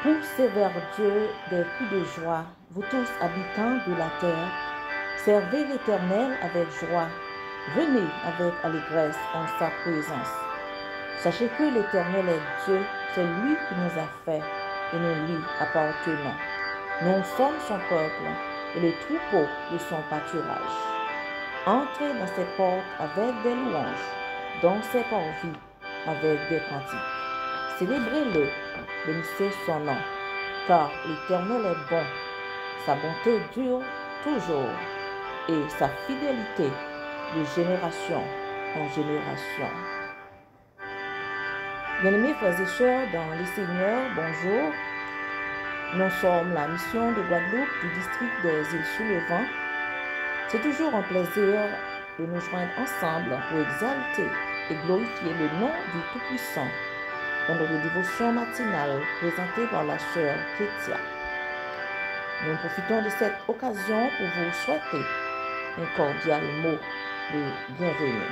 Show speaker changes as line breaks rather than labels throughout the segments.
Poussez vers Dieu des cris de joie, vous tous habitants de la terre. Servez l'Éternel avec joie. Venez avec allégresse en sa présence. Sachez que l'Éternel est Dieu, c'est lui qui nous a fait et nous lui appartenons. Nous sommes son peuple et le troupeau de son pâturage. Entrez dans ses portes avec des louanges, dans ses parvis avec des cantiques. Célébrez-le, bénissez son nom, car l'Éternel est bon, sa bonté dure toujours, et sa fidélité de génération en génération. Bien-aimés frères et sœurs dans le Seigneur, bonjour. Nous sommes la mission de Guadeloupe du district des îles sous le vent. C'est toujours un plaisir de nous joindre ensemble pour exalter et glorifier le nom du Tout-Puissant dans notre dévotion matinale présentée par la sœur Kétia. Nous profitons de cette occasion pour vous souhaiter un cordial mot de bienvenue.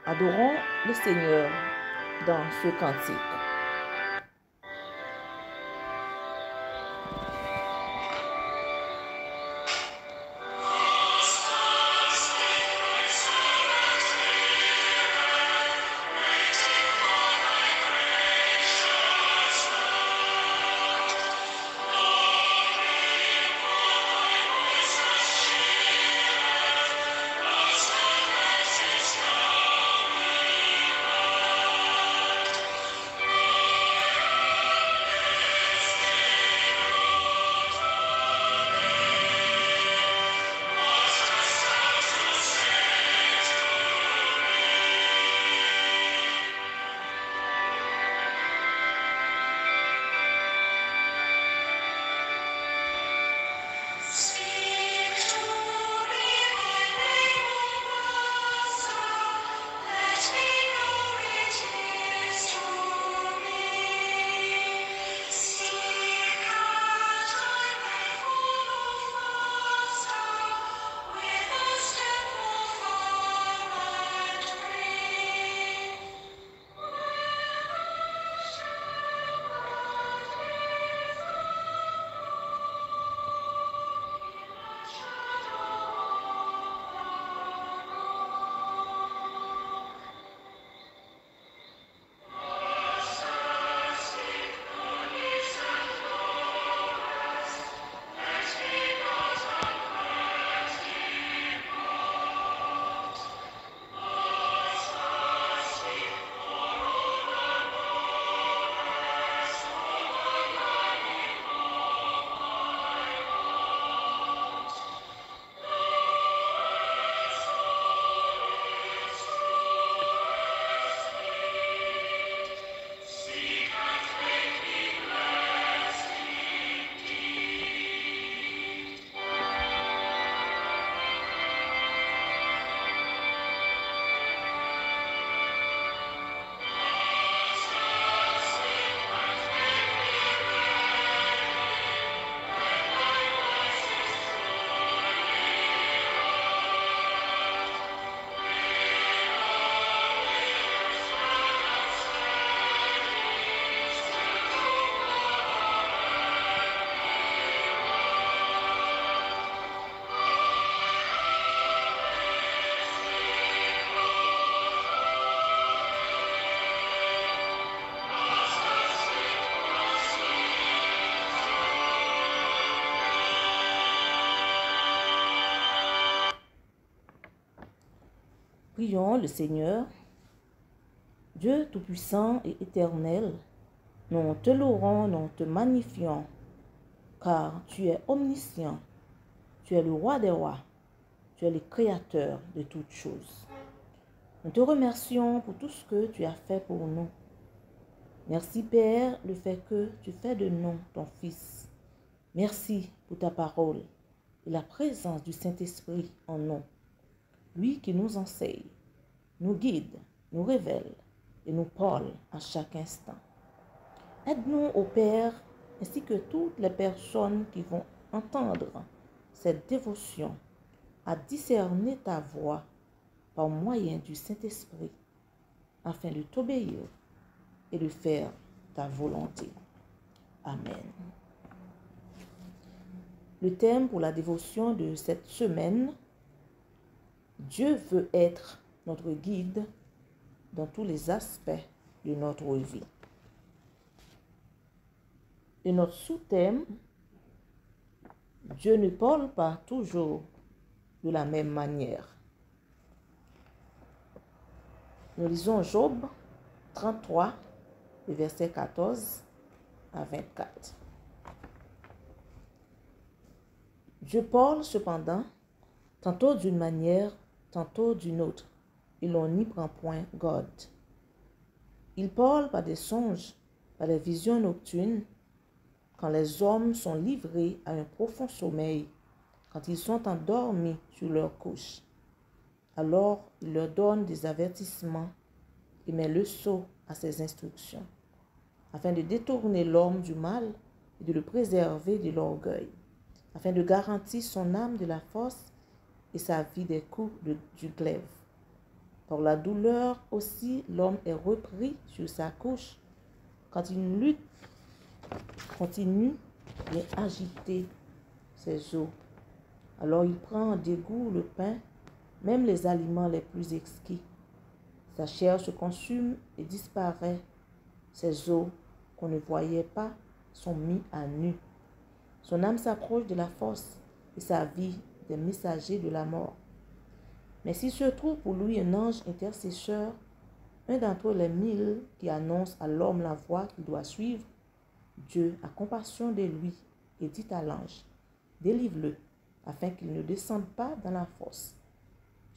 Adorons le Seigneur dans ce cantique. Prions le Seigneur. Dieu Tout-Puissant et Éternel, nous te louons, nous te magnifions, car tu es omniscient, tu es le roi des rois, tu es le créateur de toutes choses. Nous te remercions pour tout ce que tu as fait pour nous. Merci Père, le fait que tu fais de nous ton Fils. Merci pour ta parole et la présence du Saint-Esprit en nous. Lui qui nous enseigne, nous guide, nous révèle et nous parle à chaque instant. Aide-nous, ô Père, ainsi que toutes les personnes qui vont entendre cette dévotion, à discerner ta voix par moyen du Saint-Esprit, afin de t'obéir et de faire ta volonté. Amen. Le thème pour la dévotion de cette semaine: Dieu veut être notre guide dans tous les aspects de notre vie. Et notre sous-thème: Dieu ne parle pas toujours de la même manière. Nous lisons Job 33, versets 14 à 24. Dieu parle cependant, tantôt d'une manière, tantôt d'une autre, et l'on n'y prend point garde. Il parle par des songes, par des visions nocturnes, quand les hommes sont livrés à un profond sommeil, quand ils sont endormis sur leur couche. Alors il leur donne des avertissements et met le sceau à ses instructions, afin de détourner l'homme du mal et de le préserver de l'orgueil, afin de garantir son âme de la force et sa vie des coups du glaive. Par la douleur aussi, l'homme est repris sur sa couche, quand une lutte continue d'agiter ses os. Alors il prend en dégoût le pain, même les aliments les plus exquis. Sa chair se consume et disparaît. Ses os qu'on ne voyait pas sont mis à nu. Son âme s'approche de la force et sa vie des messagers de la mort. Mais s'il se trouve pour lui un ange intercesseur, un d'entre les 1000 qui annonce à l'homme la voie qu'il doit suivre, Dieu a compassion de lui et dit à l'ange: délivre-le, afin qu'il ne descende pas dans la fosse.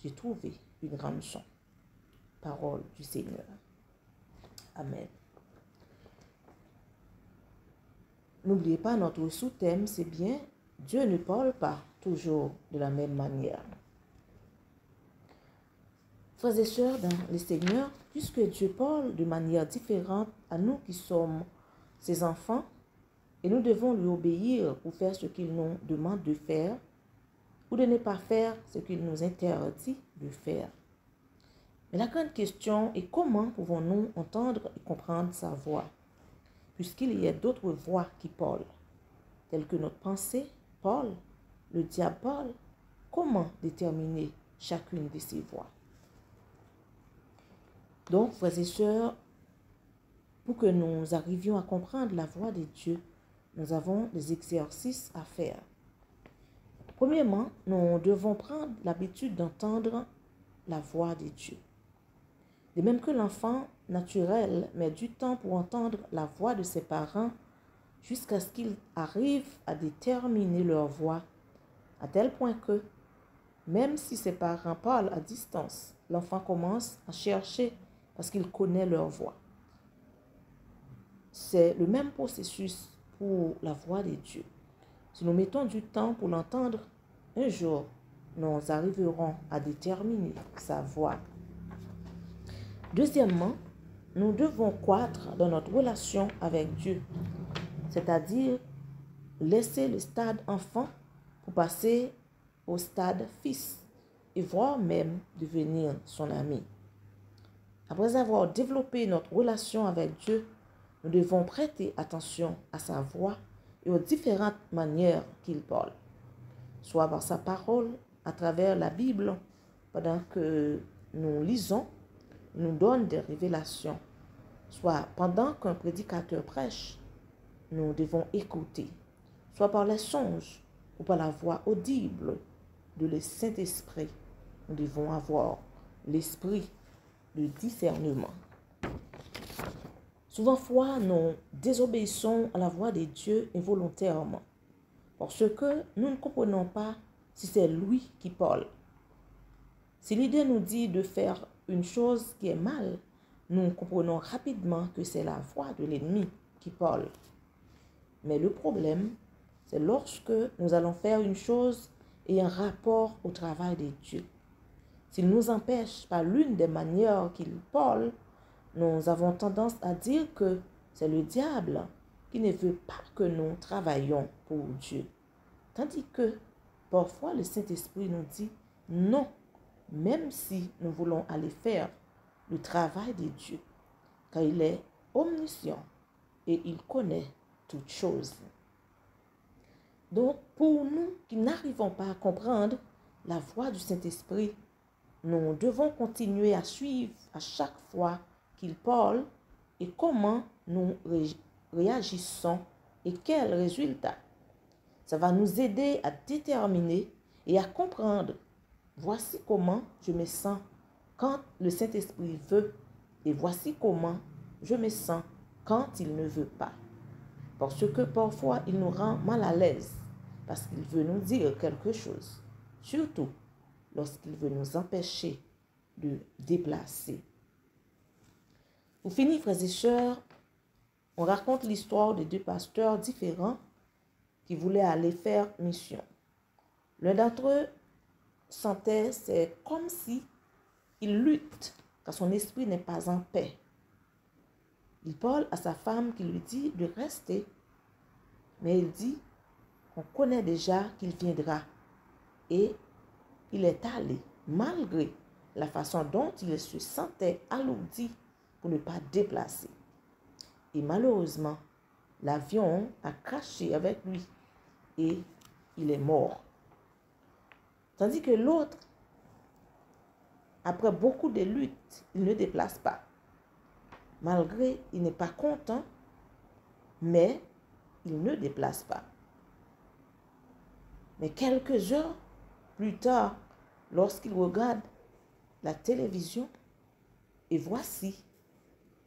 J'ai trouvé une rançon. Parole du Seigneur. Amen. N'oubliez pas, notre sous-thème, c'est bien: Dieu ne parle pas toujours de la même manière. Frères et sœurs dans le Seigneur, puisque Dieu parle de manière différente à nous qui sommes ses enfants, et nous devons lui obéir pour faire ce qu'il nous demande de faire, ou de ne pas faire ce qu'il nous interdit de faire. Mais la grande question est: comment pouvons-nous entendre et comprendre sa voix, puisqu'il y a d'autres voix qui parlent, telles que notre pensée parle, le diable parle? Comment déterminer chacune de ces voix? Donc, frères et sœurs, pour que nous arrivions à comprendre la voix de Dieu, nous avons des exercices à faire. Premièrement, nous devons prendre l'habitude d'entendre la voix de Dieu. De même que l'enfant naturel met du temps pour entendre la voix de ses parents jusqu'à ce qu'il arrive à déterminer leur voix, à tel point que, même si ses parents parlent à distance, l'enfant commence à chercher parce qu'il connaît leur voix. C'est le même processus pour la voix de Dieu. Si nous mettons du temps pour l'entendre, un jour, nous arriverons à déterminer sa voix. Deuxièmement, nous devons croître dans notre relation avec Dieu, c'est-à-dire laisser le stade enfant pour passer au stade fils et voire même devenir son ami. Après avoir développé notre relation avec Dieu, nous devons prêter attention à sa voix et aux différentes manières qu'il parle, soit par sa parole, à travers la Bible, pendant que nous lisons, il nous donne des révélations, soit pendant qu'un prédicateur prêche, nous devons écouter, soit par les songes ou par la voix audible de Saint-Esprit. Nous devons avoir l'esprit de discernement. Souvent fois, nous désobéissons à la voix de Dieu involontairement, parce que nous ne comprenons pas si c'est lui qui parle. Si l'idée nous dit de faire une chose qui est mal, nous comprenons rapidement que c'est la voix de l'ennemi qui parle. Mais le problème, c'est lorsque nous allons faire une chose et un rapport au travail de Dieu. S'il nous empêche par l'une des manières qu'il parle, nous avons tendance à dire que c'est le diable qui ne veut pas que nous travaillions pour Dieu. Tandis que parfois le Saint-Esprit nous dit non, même si nous voulons aller faire le travail de Dieu, car il est omniscient et il connaît toutes choses. Donc, pour nous qui n'arrivons pas à comprendre la voix du Saint-Esprit, nous devons continuer à suivre à chaque fois qu'il parle et comment nous réagissons et quels résultats. Ça va nous aider à déterminer et à comprendre. Voici comment je me sens quand le Saint-Esprit veut et voici comment je me sens quand il ne veut pas. Parce que parfois, il nous rend mal à l'aise parce qu'il veut nous dire quelque chose. Surtout lorsqu'il veut nous empêcher de déplacer. Pour finir, frères et sœurs, on raconte l'histoire de deux pasteurs différents qui voulaient aller faire mission. L'un d'entre eux sentait, c'est comme si il lutte, car son esprit n'est pas en paix. Il parle à sa femme qui lui dit de rester, mais il dit qu'on connaît déjà qu'il viendra. Et il est allé, malgré la façon dont il se sentait alourdi pour ne pas déplacer. Et malheureusement, l'avion a crashé avec lui et il est mort. Tandis que l'autre, après beaucoup de luttes, il ne déplace pas. Malgré, il n'est pas content, mais il ne déplace pas. Mais quelques heures plus tard, lorsqu'il regarde la télévision, et voici,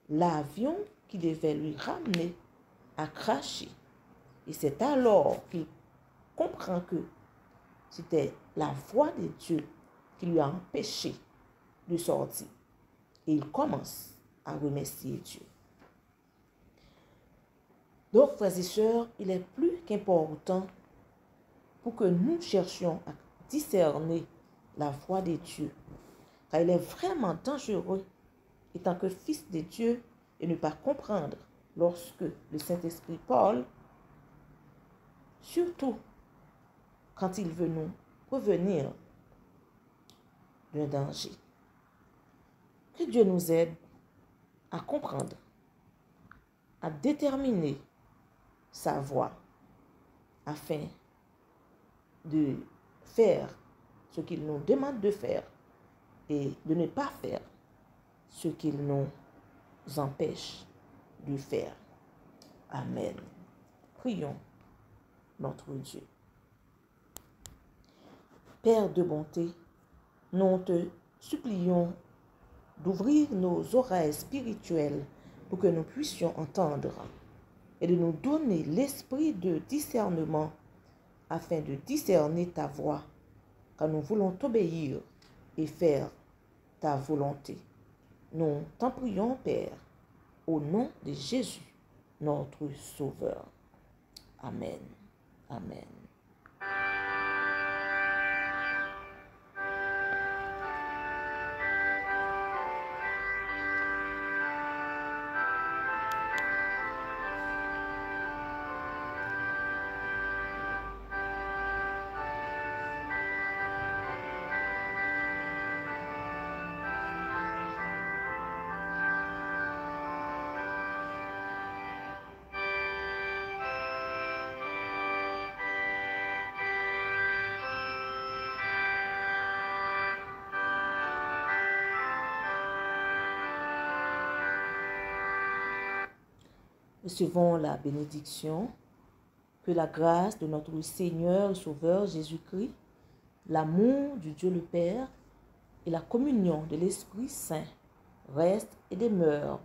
l'avion qui devait lui ramener a craché. Et c'est alors qu'il comprend que c'était la voix de Dieu qui lui a empêché de sortir. Et il commence à remercier Dieu. Donc, frères et sœurs, il est plus qu'important pour que nous cherchions à discerner la voix de Dieu. Car il est vraiment dangereux, étant que fils de Dieu, et ne pas comprendre lorsque le Saint-Esprit parle, surtout quand il veut nous prévenir d'un danger. Que Dieu nous aide à comprendre, à déterminer sa voix, afin de faire ce qu'il nous demande de faire et de ne pas faire ce qu'il nous empêche de faire. Amen. Prions notre Dieu. Père de bonté, nous te supplions d'ouvrir nos oreilles spirituelles pour que nous puissions entendre et de nous donner l'esprit de discernement afin de discerner ta voix, car nous voulons t'obéir et faire ta volonté. Nous t'en prions, Père, au nom de Jésus, notre Sauveur. Amen. Amen. Recevons la bénédiction, que la grâce de notre Seigneur et Sauveur Jésus-Christ, l'amour du Dieu le Père et la communion de l'Esprit Saint restent et demeurent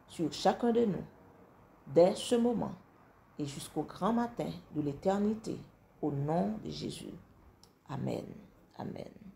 sur chacun de nous, dès ce moment et jusqu'au grand matin de l'éternité, au nom de Jésus. Amen. Amen.